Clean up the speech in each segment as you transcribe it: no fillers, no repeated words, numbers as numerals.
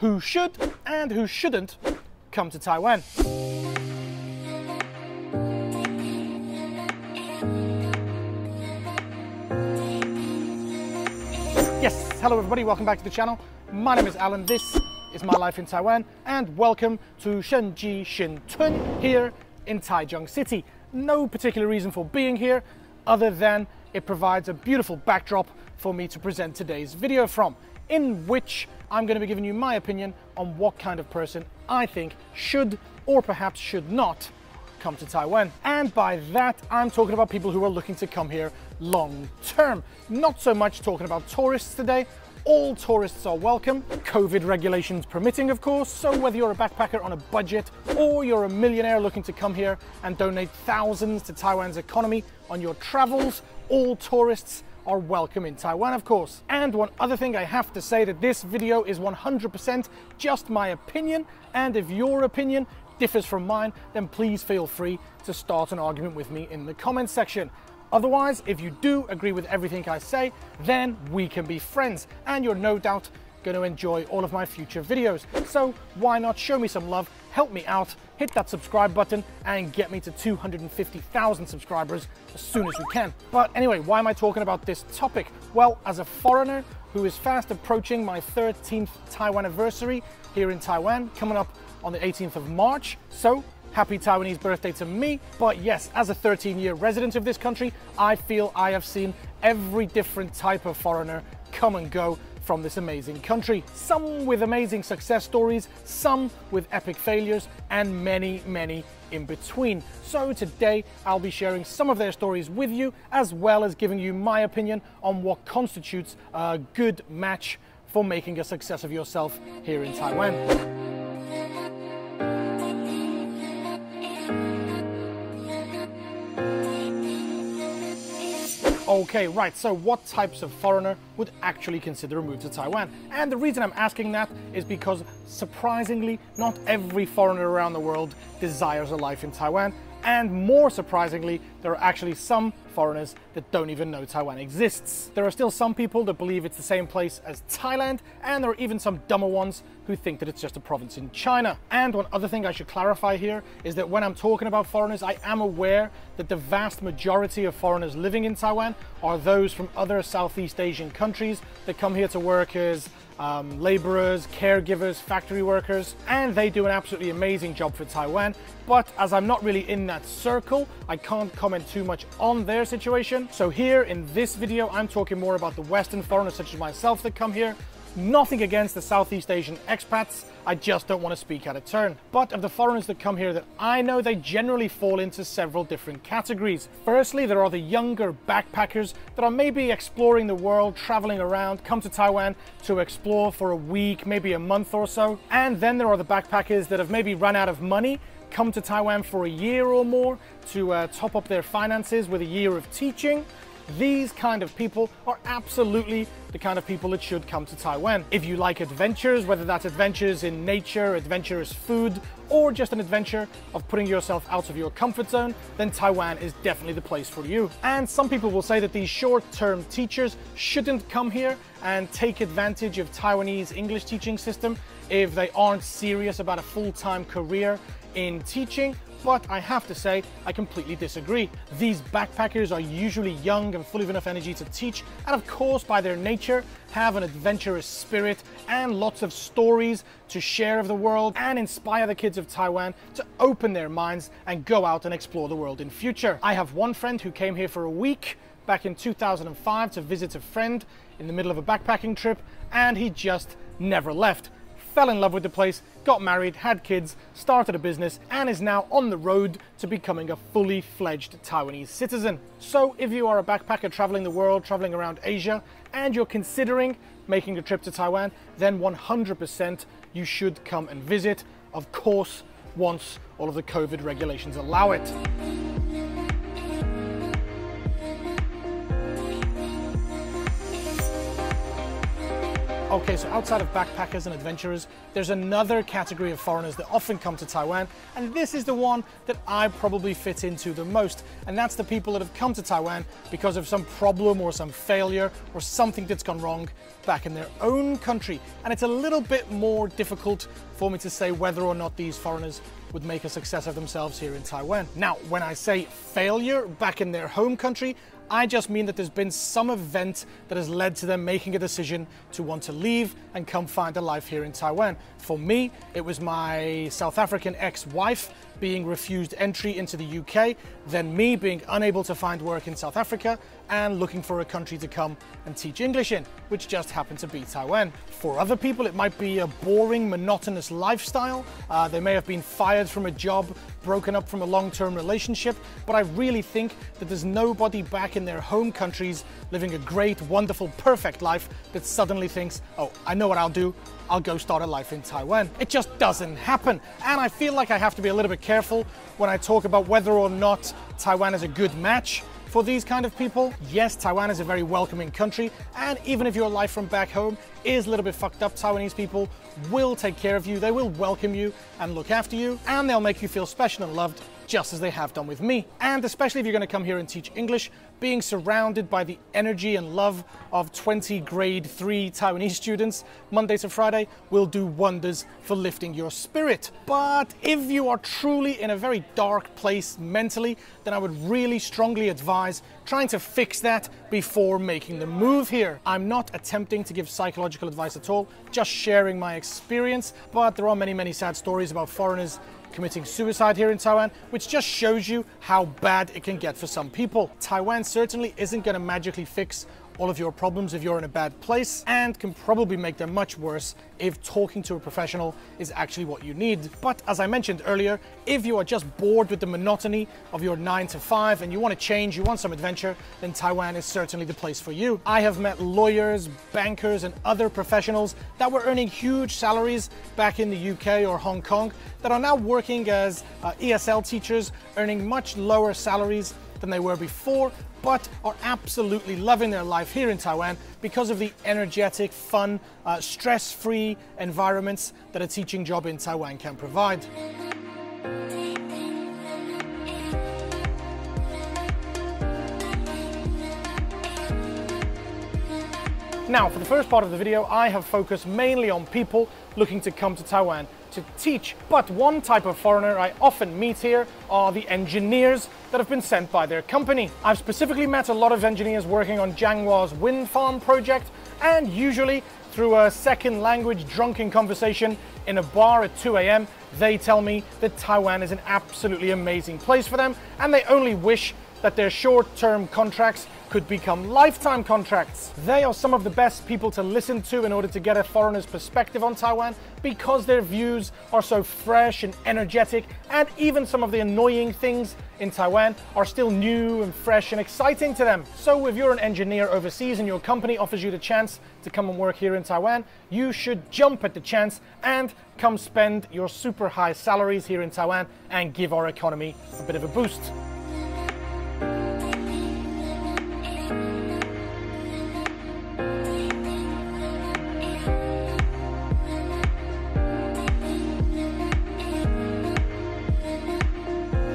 who should and who shouldn't come to Taiwan. Yes, hello everybody, welcome back to the channel. My name is Alan, this is my life in Taiwan, and welcome to Shenji Xintun here in Taichung City. No particular reason for being here other than it provides a beautiful backdrop for me to present today's video from, in which I'm going to be giving you my opinion on what kind of person I think should or perhaps should not come to Taiwan. And by that, I'm talking about people who are looking to come here long term. Not so much talking about tourists today. All tourists are welcome, COVID regulations permitting, of course. So whether you're a backpacker on a budget or you're a millionaire looking to come here and donate thousands to Taiwan's economy on your travels, all tourists are welcome in Taiwan, of course. And one other thing I have to say, that this video is 100% just my opinion, and if your opinion differs from mine, then please feel free to start an argument with me in the comments section. Otherwise, if you do agree with everything I say, then we can be friends, and you're no doubt going to enjoy all of my future videos. So why not show me some love, help me out, hit that subscribe button, and get me to 250,000 subscribers as soon as we can. But anyway, why am I talking about this topic? Well, as a foreigner who is fast approaching my 13th Taiwan anniversary here in Taiwan, coming up on the 18th of March, so happy Taiwanese birthday to me. But yes, as a 13-year resident of this country, I feel I have seen every different type of foreigner come and go from this amazing country. Some with amazing success stories, some with epic failures, and many, many in between. So today I'll be sharing some of their stories with you, as well as giving you my opinion on what constitutes a good match for making a success of yourself here in Taiwan. Okay, right, so what types of foreigner would actually consider a move to Taiwan? And the reason I'm asking that is because, surprisingly, not every foreigner around the world desires a life in Taiwan. And more surprisingly, there are actually some foreigners that don't even know Taiwan exists. There are still some people that believe it's the same place as Thailand, and there are even some dumber ones who think that it's just a province in China. And one other thing I should clarify here is that when I'm talking about foreigners, I am aware that the vast majority of foreigners living in Taiwan are those from other Southeast Asian countries that come here to work as laborers, caregivers, factory workers, and they do an absolutely amazing job for Taiwan. But as I'm not really in that circle, I can't comment too much on their situation. So here in this video, I'm talking more about the Western foreigners such as myself that come here. Nothing against the Southeast Asian expats, I just don't want to speak out of turn. But of the foreigners that come here that I know, they generally fall into several different categories. Firstly, there are the younger backpackers that are maybe exploring the world, traveling around, come to Taiwan to explore for a week, maybe a month or so. And then there are the backpackers that have maybe run out of money, come to Taiwan for a year or more to top up their finances with a year of teaching. These kind of people are absolutely the kind of people that should come to Taiwan. If you like adventures, whether that's adventures in nature, adventurous food, or just an adventure of putting yourself out of your comfort zone, then Taiwan is definitely the place for you. And some people will say that these short-term teachers shouldn't come here and take advantage of Taiwanese English teaching system if they aren't serious about a full-time career in teaching. But I have to say, I completely disagree. These backpackers are usually young and full of enough energy to teach, and of course, by their nature, have an adventurous spirit and lots of stories to share of the world and inspire the kids of Taiwan to open their minds and go out and explore the world in future. I have one friend who came here for a week back in 2005 to visit a friend in the middle of a backpacking trip, and he just never left. Fell in love with the place, got married, had kids, started a business, and is now on the road to becoming a fully fledged Taiwanese citizen. So if you are a backpacker traveling the world, traveling around Asia, and you're considering making a trip to Taiwan, then 100% you should come and visit, of course, once all of the COVID regulations allow it. Okay, so outside of backpackers and adventurers, there's another category of foreigners that often come to Taiwan, and this is the one that I probably fit into the most, and that's the people that have come to Taiwan because of some problem or some failure or something that's gone wrong back in their own country. And it's a little bit more difficult for me to say whether or not these foreigners would make a success of themselves here in Taiwan. Now, when I say failure back in their home country, I just mean that there's been some event that has led to them making a decision to want to leave and come find a life here in Taiwan. For me, it was my South African ex-wife being refused entry into the UK, then me being unable to find work in South Africa and looking for a country to come and teach English in, which just happened to be Taiwan. For other people, it might be a boring, monotonous lifestyle. They may have been fired from a job, broken up from a long-term relationship, but I really think that there's nobody back in their home countries living a great, wonderful, perfect life that suddenly thinks, oh, I know what I'll do. I'll go start a life in Taiwan. It just doesn't happen. And I feel like I have to be a little bit careful when I talk about whether or not Taiwan is a good match for these kind of people. Yes, Taiwan is a very welcoming country, and even if your life from back home is a little bit fucked up, Taiwanese people will take care of you, they will welcome you and look after you, and they'll make you feel special and loved, just as they have done with me. And especially if you're going to come here and teach English, being surrounded by the energy and love of 20 grade 3 Taiwanese students Monday to Friday will do wonders for lifting your spirit. But if you are truly in a very dark place mentally, then I would really strongly advise trying to fix that before making the move here. I'm not attempting to give psychological advice at all, just sharing my experience, but there are many sad stories about foreigners committing suicide here in Taiwan, which just shows you how bad it can get for some people. Taiwan certainly isn't going to magically fix all of your problems if you're in a bad place, and can probably make them much worse if talking to a professional is actually what you need. But as I mentioned earlier, if you are just bored with the monotony of your 9 to 5 and you want to change, you want some adventure, then Taiwan is certainly the place for you. I have met lawyers, bankers, and other professionals that were earning huge salaries back in the UK or Hong Kong that are now working as ESL teachers, earning much lower salaries than they were before, but are absolutely loving their life here in Taiwan because of the energetic, fun, stress-free environments that a teaching job in Taiwan can provide. Now, for the first part of the video, I have focused mainly on people looking to come to Taiwan to teach. But one type of foreigner I often meet here are the engineers that have been sent by their company. I've specifically met a lot of engineers working on Jianghua's wind farm project, and usually through a second language drunken conversation in a bar at 2 a.m, they tell me that Taiwan is an absolutely amazing place for them, and they only wish that their short-term contracts could become lifetime contracts. They are some of the best people to listen to in order to get a foreigner's perspective on Taiwan, because their views are so fresh and energetic, and even some of the annoying things in Taiwan are still new and fresh and exciting to them. So if you're an engineer overseas and your company offers you the chance to come and work here in Taiwan, you should jump at the chance and come spend your super high salaries here in Taiwan and give our economy a bit of a boost.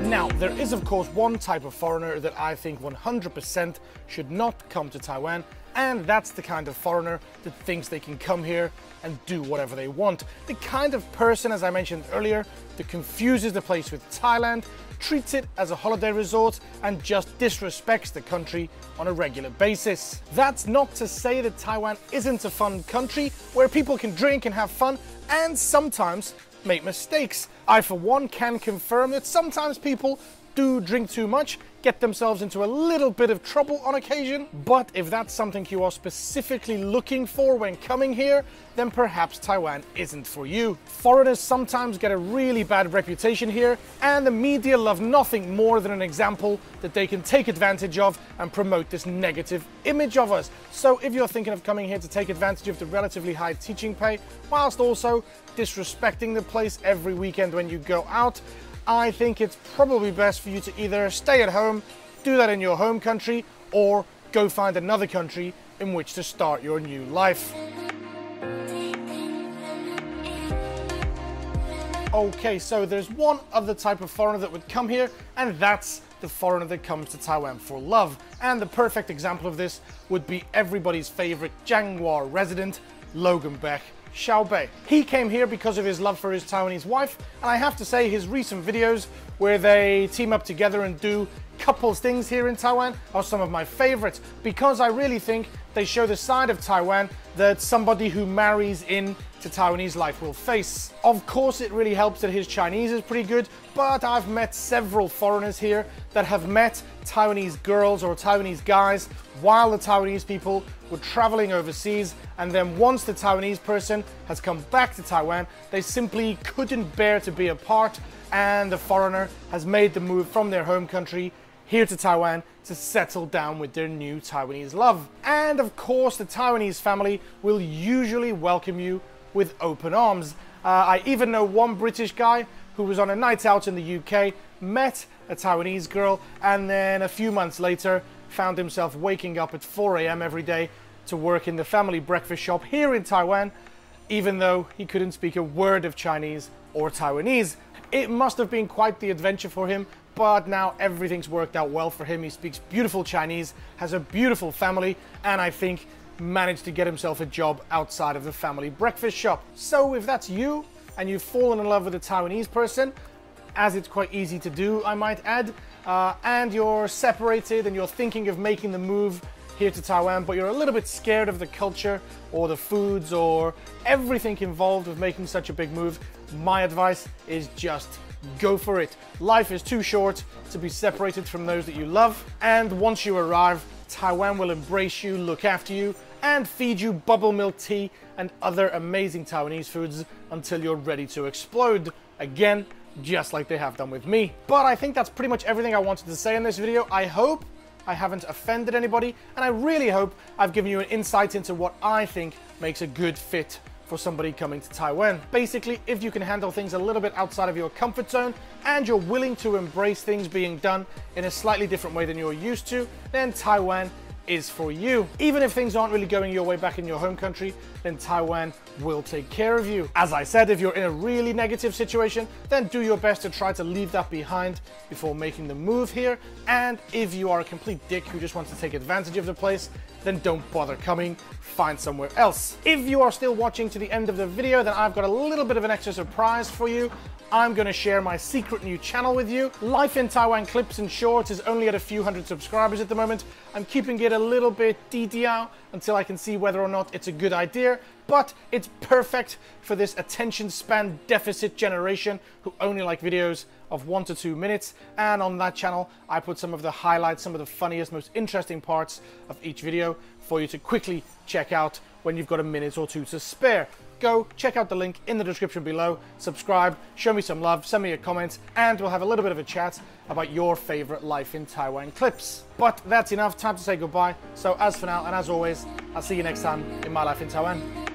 Now, there is of course one type of foreigner that I think 100% should not come to Taiwan, and that's the kind of foreigner that thinks they can come here and do whatever they want. The kind of person, as I mentioned earlier, that confuses the place with Thailand, treats it as a holiday resort, and just disrespects the country on a regular basis. That's not to say that Taiwan isn't a fun country where people can drink and have fun and sometimes make mistakes. I, for one, can confirm that sometimes people do drink too much, get themselves into a little bit of trouble on occasion. But if that's something you are specifically looking for when coming here, then perhaps Taiwan isn't for you. Foreigners sometimes get a really bad reputation here, and the media love nothing more than an example that they can take advantage of and promote this negative image of us. So if you're thinking of coming here to take advantage of the relatively high teaching pay, whilst also disrespecting the place every weekend when you go out, I think it's probably best for you to either stay at home, do that in your home country, or go find another country in which to start your new life. Okay, so there's one other type of foreigner that would come here, and that's the foreigner that comes to Taiwan for love. And the perfect example of this would be everybody's favorite Jianghua resident, Logan Beck Xiaobei. He came here because of his love for his Taiwanese wife, and I have to say his recent videos where they team up together and do couples things here in Taiwan are some of my favorites, because I really think they show the side of Taiwan that somebody who marries in to Taiwanese life will face. Of course, it really helps that his Chinese is pretty good, but I've met several foreigners here that have met Taiwanese girls or Taiwanese guys while the Taiwanese people were traveling overseas, and then once the Taiwanese person has come back to Taiwan, they simply couldn't bear to be apart, and the foreigner has made the move from their home country here to Taiwan to settle down with their new Taiwanese love. And of course, the Taiwanese family will usually welcome you with open arms. I even know one British guy who was on a night out in the UK, met a Taiwanese girl, and then a few months later found himself waking up at 4 a.m. every day to work in the family breakfast shop here in Taiwan, even though he couldn't speak a word of Chinese or Taiwanese. It must have been quite the adventure for him, but now everything's worked out well for him. He speaks beautiful Chinese, has a beautiful family, and I think managed to get himself a job outside of the family breakfast shop. So if that's you and you've fallen in love with a Taiwanese person, as it's quite easy to do, I might add, and you're separated and you're thinking of making the move here to Taiwan, but you're a little bit scared of the culture or the foods or everything involved with making such a big move, my advice is just go for it. Life is too short to be separated from those that you love, and once you arrive, Taiwan will embrace you, look after you, and feed you bubble milk tea and other amazing Taiwanese foods until you're ready to explode. Again, just like they have done with me. But I think that's pretty much everything I wanted to say in this video. I hope I haven't offended anybody, and I really hope I've given you an insight into what I think makes a good fit for somebody coming to Taiwan. Basically, if you can handle things a little bit outside of your comfort zone and you're willing to embrace things being done in a slightly different way than you're used to, then Taiwan is for you. Even if things aren't really going your way back in your home country, then Taiwan will take care of you. As I said, if you're in a really negative situation, then do your best to try to leave that behind before making the move here. And if you are a complete dick who just wants to take advantage of the place, then don't bother coming, find somewhere else. If you are still watching to the end of the video, then I've got a little bit of an extra surprise for you. I'm going to share my secret new channel with you. Life in Taiwan Clips and Shorts is only at a few hundred subscribers at the moment. I'm keeping it a little bit DDR until I can see whether or not it's a good idea, but it's perfect for this attention span deficit generation who only like videos of 1 to 2 minutes. And on that channel, I put some of the highlights, some of the funniest, most interesting parts of each video for you to quickly check out when you've got a minute or two to spare. Go check out the link in the description below, subscribe, show me some love, send me a comment, and we'll have a little bit of a chat about your favorite Life in Taiwan clips. But that's enough, time to say goodbye. So as for now, and as always, I'll see you next time in my Life in Taiwan.